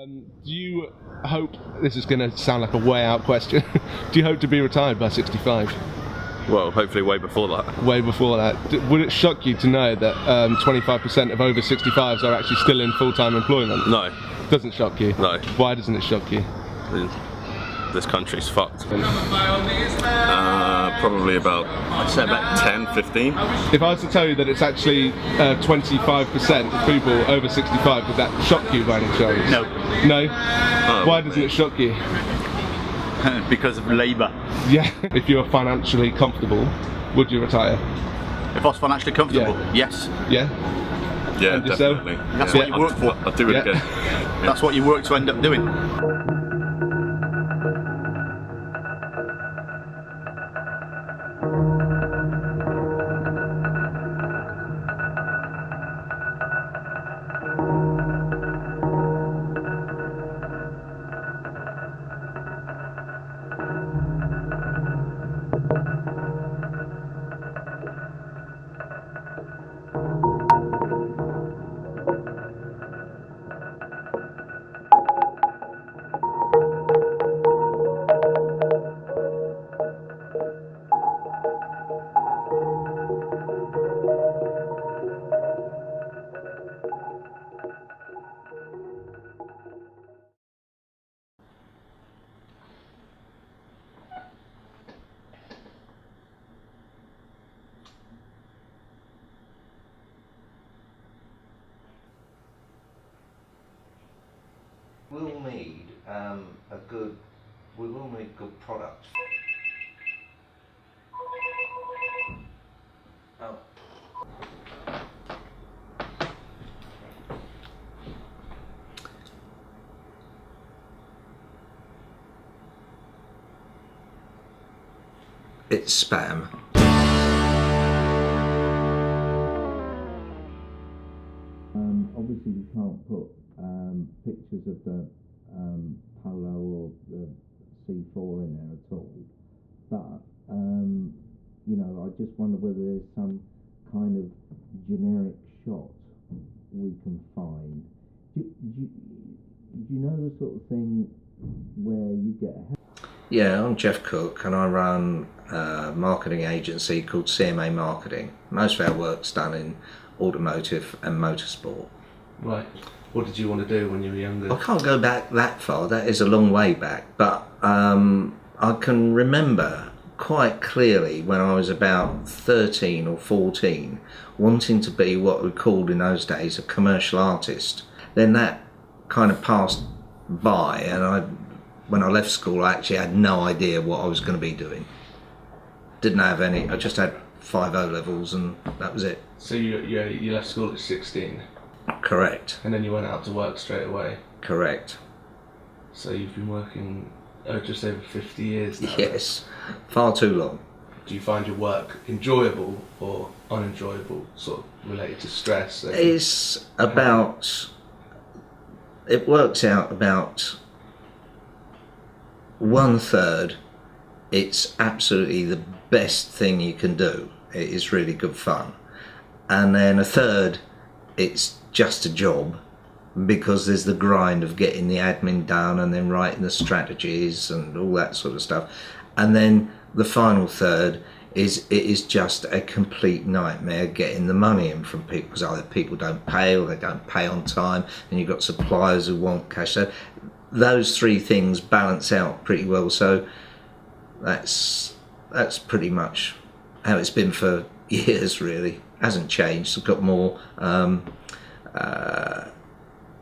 Do you hope, this is going to sound like a way out question, do you hope to be retired by 65? Well, hopefully way before that. Way before that. Would it shock you to know that 25% of over 65s are actually still in full-time employment? No. Doesn't shock you? No. Why doesn't it shock you? This country's fucked. Probably about, I'd say about 10, 15. If I was to tell you that it's actually 25% of people over 65, would that shock you by any chance? No. No? Why doesn't it shock you? Because of labour. Yeah. If you were financially comfortable, would you retire? If I was financially comfortable, Yeah. yes. Yeah? Yeah, And yourself? definitely. That's Yeah. what you work for. I'd do it again. That's what you work to end up doing. We'll need we will need good products. Oh. It's spam. Obviously you can't put pictures of the Polo or the C4 in there at all, but you know, I just wonder whether there's some kind of generic shot we can find. Do you know the sort of thing where you get a... Yeah, I'm Geoff Cook and I run a marketing agency called CMA Marketing. Most of our work's done in automotive and motorsport. Right. What did you want to do when you were younger? I can't go back that far, that is a long way back, but I can remember quite clearly when I was about 13 or 14 wanting to be what we called in those days a commercial artist. Then that kind of passed by and when I left school I actually had no idea what I was going to be doing. Didn't have any, I just had 5 O-levels and that was it. So you left school at 16? Correct. And then you went out to work straight away? Correct. So you've been working just over 50 years now? Yes, far too long. Do you find your work enjoyable or unenjoyable, sort of related to stress? It's about, it works out about 1/3 it's absolutely the best thing you can do. It is really good fun. And then 1/3 it's just a job because there's the grind of getting the admin done and then writing the strategies and all that sort of stuff. And then the final 1/3 is it is just a complete nightmare getting the money in from people, because either people don't pay or they don't pay on time and you've got suppliers who want cash. So those 3 things balance out pretty well. So that's pretty much how it's been for years, really. Hasn't changed. I've got more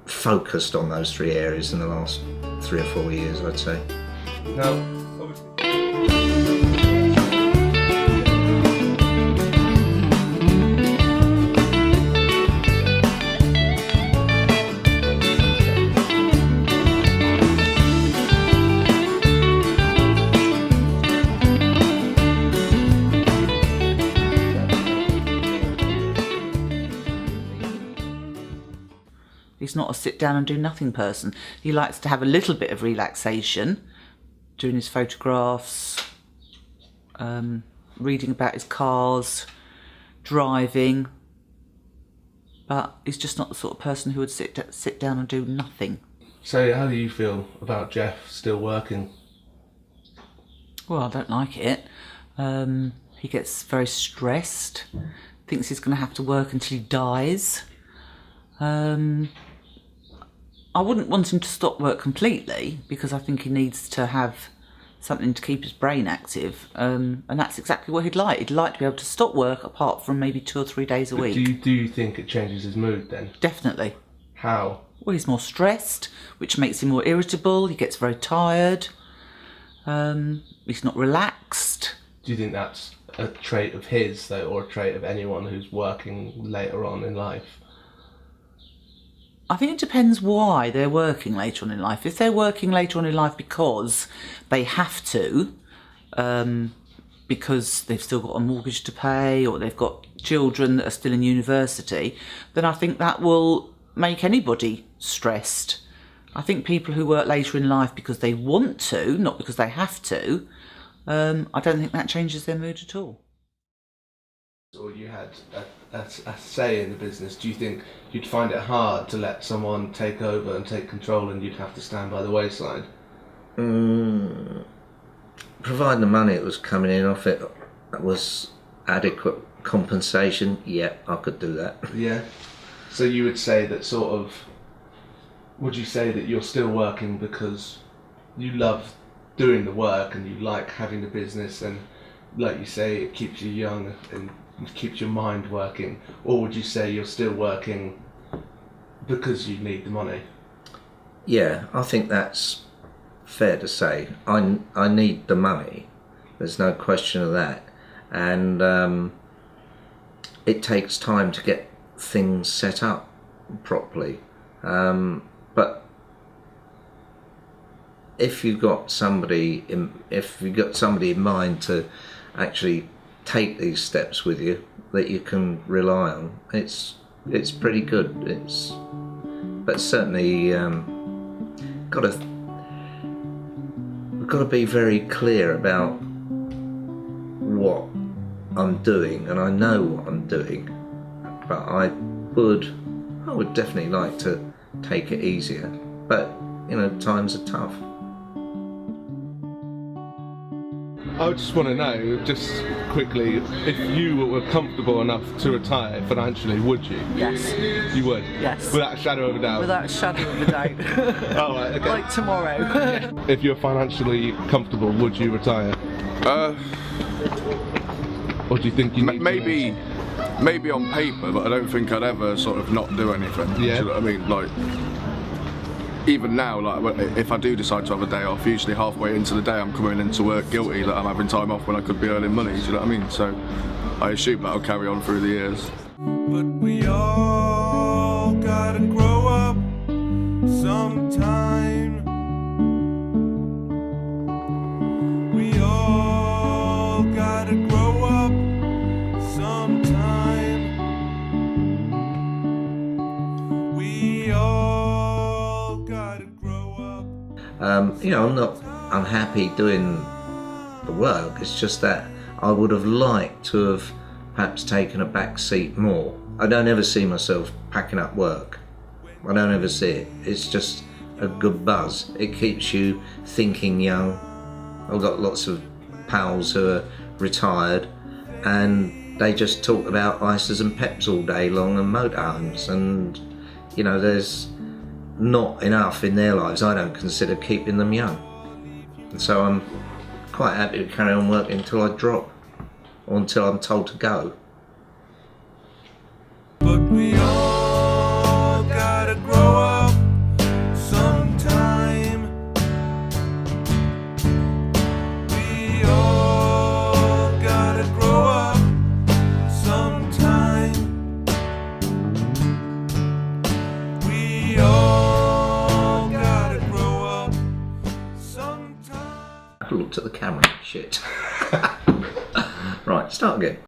focused on those 3 areas in the last 3 or 4 years, I'd say. Now, obviously... He's not a sit down and do nothing person. He likes to have a little bit of relaxation, doing his photographs, reading about his cars, driving, but he's just not the sort of person who would sit down and do nothing. So how do you feel about Geoff still working? Well, I don't like it. He gets very stressed, thinks he's going to have to work until he dies. I wouldn't want him to stop work completely, because I think he needs to have something to keep his brain active, and that's exactly what he'd like. He'd like to be able to stop work apart from maybe 2 or 3 days a week. Do you think it changes his mood then? Definitely. How? Well, he's more stressed, which makes him more irritable. He gets very tired. He's not relaxed. Do you think that's a trait of his, though, or a trait of anyone who's working later on in life? I think it depends why they're working later on in life. If they're working later on in life because they have to, because they've still got a mortgage to pay, or they've got children that are still in university, then I think that will make anybody stressed. I think people who work later in life because they want to, not because they have to, I don't think that changes their mood at all. Or you had a say in the business, do you think you'd find it hard to let someone take over and take control and you'd have to stand by the wayside? Providing the money that was coming in off it was adequate compensation, yeah, I could do that. Yeah. So you would say that would you say that you're still working because you love doing the work and you like having the business, and like you say, it keeps you young and keeps your mind working? Or would you say you're still working because you need the money? Yeah, I think that's fair to say. I need the money, there's no question of that, and it takes time to get things set up properly, but if you've got somebody in mind to actually take these steps with you that you can rely on, it's pretty good. But certainly we've got to be very clear about what I'm doing, and I know what I'm doing, but I would definitely like to take it easier, but times are tough. I just want to know, just quickly, if you were comfortable enough to retire financially, would you? Yes. You would? Yes. Without a shadow of a doubt? Without a shadow of a doubt. Oh, right, okay. Like tomorrow. If you're financially comfortable, would you retire? Or do you think you need maybe on paper, but I don't think I'd ever sort of not do anything. Yeah. Do you know what I mean? Like, even now, like if I do decide to have a day off, usually halfway into the day I'm coming into work guilty that I'm having time off when I could be earning money. Do you know what I mean? So I assume that'll carry on through the years. But we all gotta grow up sometime. We all gotta grow up sometime. We all gotta grow up. I'm not unhappy doing the work, it's just that I would have liked to have perhaps taken a back seat more. I don't ever see myself packing up work. I don't ever see it. It's just a good buzz. It keeps you thinking young. I've got lots of pals who are retired and they just talk about ices and peps all day long and motorhomes, and there's not enough in their lives, I don't consider, keeping them young. And so I'm quite happy to carry on working until I drop, or until I'm told to go. But we all gotta grow up sometime. We all gotta grow up sometime. We all gotta grow up sometime. I looked at the camera, shit. Right, start again.